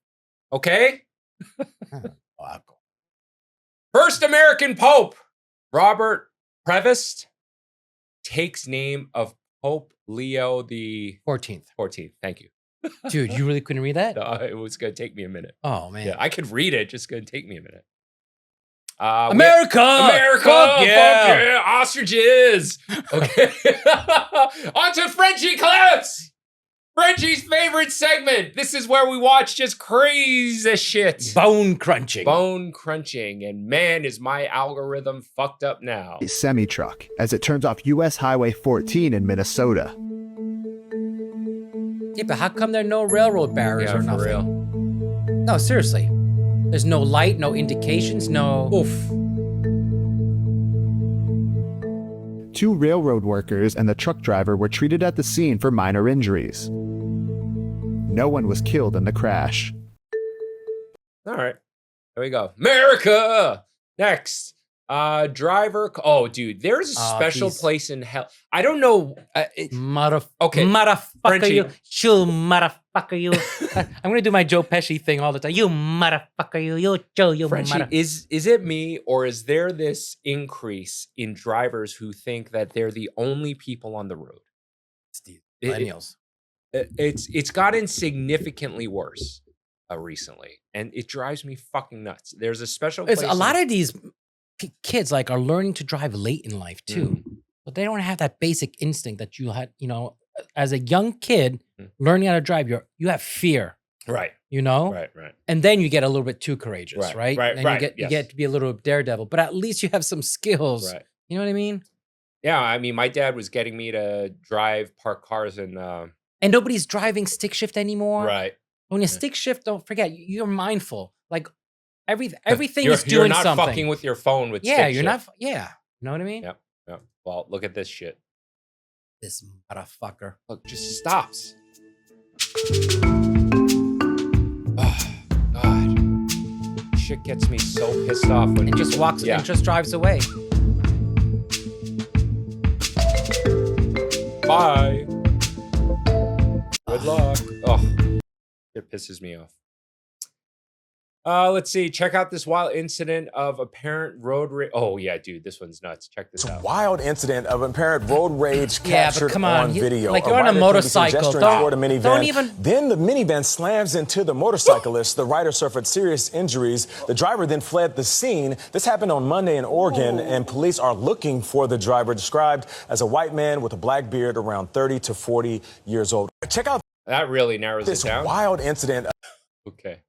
Okay? First American Pope, Robert Prevost, takes name of Pope Leo the 14th. 14th. Thank you. Dude, you really couldn't read that? No, it was going to take me a minute. Oh, man. Yeah, I could read it. Just going to take me a minute. America! Fuck yeah! Ostriches! Okay. On to Frenchie clips! Frenchie's favorite segment. This is where we watch just crazy shit. Bone crunching. Bone crunching. And man, is my algorithm fucked up now. A semi-truck as it turns off US Highway 14 in Minnesota. Yeah, but how come there are no railroad barriers or nothing? For real. No, seriously. There's no light, no indications, no... Oof. 2 railroad workers and the truck driver were treated at the scene for minor injuries. No one was killed in the crash. All right. There we go. America! Next. Driver. Oh, dude, there's a special place in hell. I don't know. Okay. Motherfucker, you. You motherfucker, you. I'm going to do my Joe Pesci thing all the time. You motherfucker, you. You Joe, you motherfucker. Is it me, or is there this increase in drivers who think that they're the only people on the road? Millennials. It's gotten significantly worse recently, and it drives me fucking nuts. There's a special place. A lot of these kids like are learning to drive late in life too, but they don't have that basic instinct that you had. You know, as a young kid learning how to drive, you have fear, right? You know, right. And then you get a little bit too courageous, right? And you get to be a little daredevil, but at least you have some skills, right? You know what I mean? Yeah, I mean, my dad was getting me to park cars, and nobody's driving stick shift anymore, right? When you stick shift, don't forget you're mindful, like everything is doing something. You're not fucking with your phone with stick you're shift. not. Yeah, you know what I mean? Yep. Well, look at this shit. This motherfucker. Look, just stops. Oh God, shit gets me so pissed off when it just walks and just drives away. Bye. Good luck. Oh, it pisses me off. Let's see. Check out this wild incident of apparent road rage. Oh yeah, dude, this one's nuts. Check this out. Wild incident of apparent road rage captured on video. Like you're on a motorcycle. Don't even. Then the minivan slams into the motorcyclist. The rider suffered serious injuries. The driver then fled the scene. This happened on Monday in Oregon, and police are looking for the driver, described as a white man with a black beard, around 30 to 40 years old. Check out. That really narrows it down. This wild incident. Okay.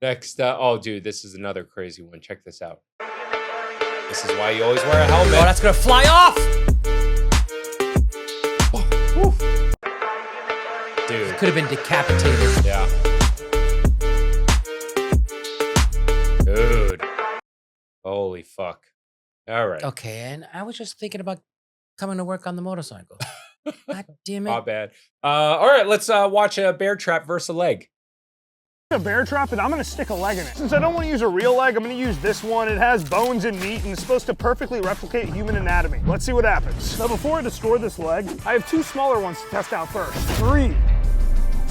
Next, oh, dude, this is another crazy one. Check this out. This is why you always wear a helmet. Oh, that's gonna fly off! Dude. Could have been decapitated. Yeah. Dude. Holy fuck. All right. Okay, and I was just thinking about coming to work on the motorcycle. God damn it. Not bad. All right, let's watch a bear trap versus a leg. A bear trap, and I'm gonna stick a leg in it. Since I don't want to use a real leg, I'm gonna use this one. It has bones and meat and it's supposed to perfectly replicate human anatomy. Let's see what happens. Now before I destroy this leg, I have two smaller ones to test out first. 3,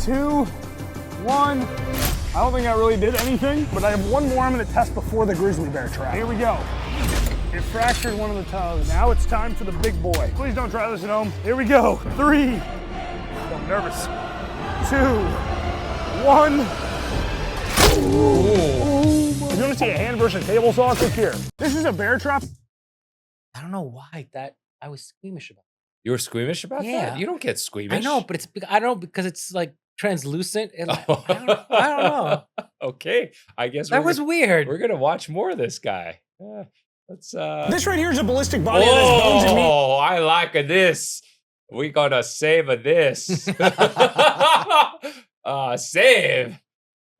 2, 1. I don't think I really did anything, but I have one more I'm gonna test before the grizzly bear trap. Here we go. It fractured one of the toes. Now it's time for the big boy. Please don't try this at home. Here we go. 3. I'm nervous. 2, 1. Ooh. If you want to see a hand versus a table saw, click here. This is a bear trap. I don't know why I was squeamish about it. You were squeamish about that? You don't get squeamish. I know, but I don't know because it's like translucent. And I don't know. Okay, I guess that was weird. We're gonna watch more of this guy. Let's. This right here is a ballistic body that has bones and meat. Oh, I like this. We gonna save this. Save.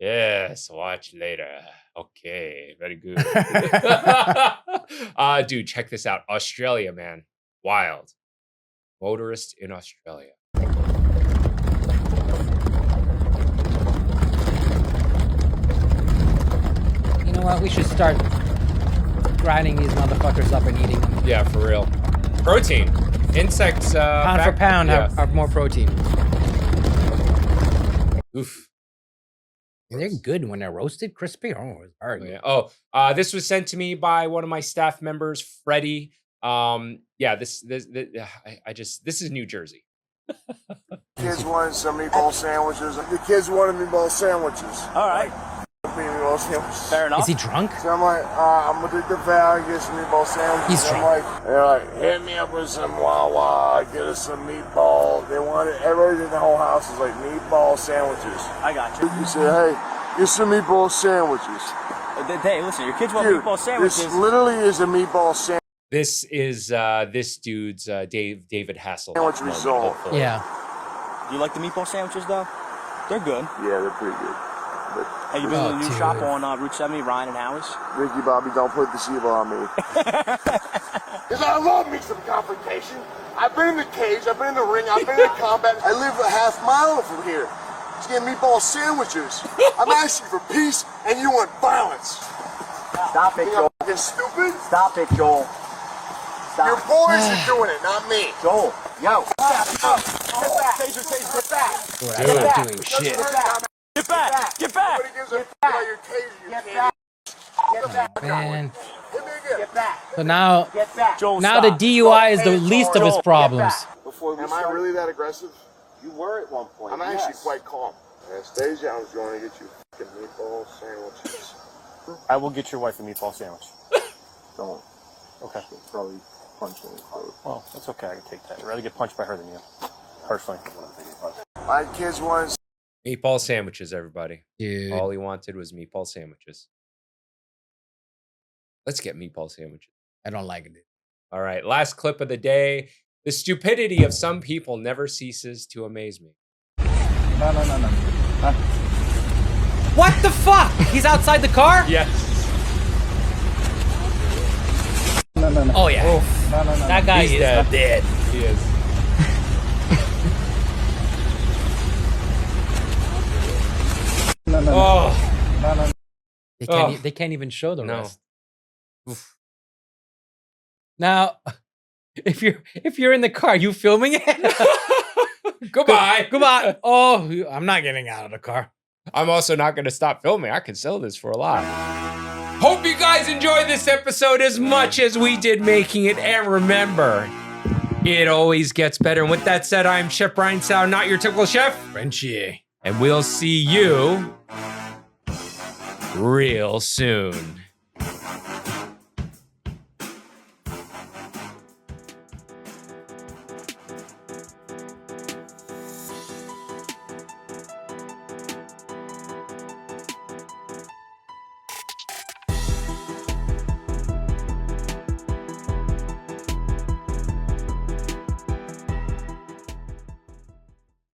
Yes, watch later. Okay, very good. Dude, check this out. Australia, man. Wild. Motorist in Australia. You know what? We should start grinding these motherfuckers up and eating them. Yeah, for real. Protein. Insects. Pound for pound have more protein. Oof. They're good when they're roasted, crispy. Oh, it's hard. Yeah. This was sent to me by one of my staff members, Freddie. Yeah, this is New Jersey. Kids wanted some meatball sandwiches. The kids wanted meatball sandwiches. All right. Meatball sandwiches. Fair enough. Is he drunk? So I'm like, I'm gonna take the valve, get some meatball sandwiches. He's drunk. They're like, hit me up with some Wawa, get us some meatball. They wanted, everybody in the whole house is like meatball sandwiches. I got you. You said, hey, get some meatball sandwiches. Hey, listen, your kids want meatball sandwiches. This literally is a meatball sandwich. This is this dude's David Hasselhoff. Sandwich result. Yeah. Do you like the meatball sandwiches though? They're good. Yeah, they're pretty good. But hey, you been to the new shop on Route 70, Ryan and Howard's? Ricky Bobby, don't put the Shiva on me. Because I love me some confrontation. I've been in the cage, I've been in the ring, I've been in combat. I live a half mile from here. Just getting meatball sandwiches. I'm asking for peace, and you want violence. Stop it, Joel. You're stupid? Stop it, Joel. Stop. Your boys are doing it, not me. Joel, yo. Get back. Taser, get back. Dude, doing shit. Get back. Get back. Nobody gives a f about your taser, you can't. Get back. Man. Hit me again. Get back. So now, Get back. Joel, now the DUI is the least of his problems. Am I really that aggressive? You were at one point. I'm actually quite calm. Anastasia, I was going to get you fucking meatball sandwiches. I will get your wife a meatball sandwich. don't. Okay. Probably punch me in the throat. Well, that's okay. I can take that. I'd rather get punched by her than you. Personally. My kids want Meatball sandwiches, everybody. Dude. All he wanted was meatball sandwiches. Let's get meatball sandwiches. I don't like it. All right, last clip of the day. The stupidity of some people never ceases to amaze me. No. Huh? What the fuck? He's outside the car? Yes. No. Oh, yeah. Oof. No. That guy He's is dead. He is. No. Oh. No. They can't even show the No. rest. Oof. Now, if you're in the car, you filming it? Goodbye. Oh, I'm not getting out of the car. I'm also not going to stop filming. I can sell this for a lot. Hope you guys enjoyed this episode as much as we did making it. And remember, it always gets better. And with that said, I'm Chef Brian Sow, not your typical chef. Frenchy. And we'll see you real soon.